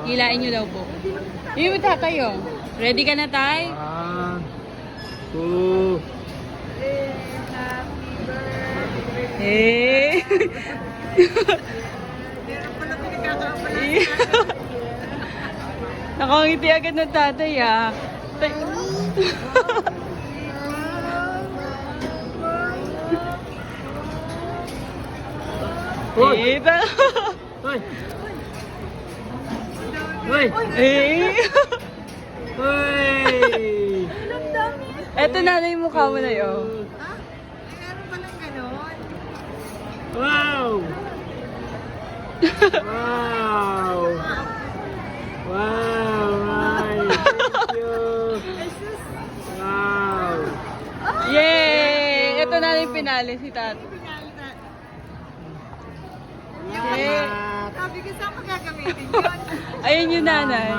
Hilain nyo daw po. Yung tatay oh. Ready ka na, tay? 1, 2. Eh. Meron pala pinagkakaabala. Nakangiti agad ng tatay ah. Hoy! Ita. Hoy! Hoy! Eh. Hoy! Eto na yung mukha mo na yun. Ha? Meron palang ganon. Wow! Wow! Wow! Right! Thank you! Wow! Yay! Ito na yung pinali si tatay. Pinalita. Yay! Sabi ko, saan ko gagamitin yun? Ayun yung nanay.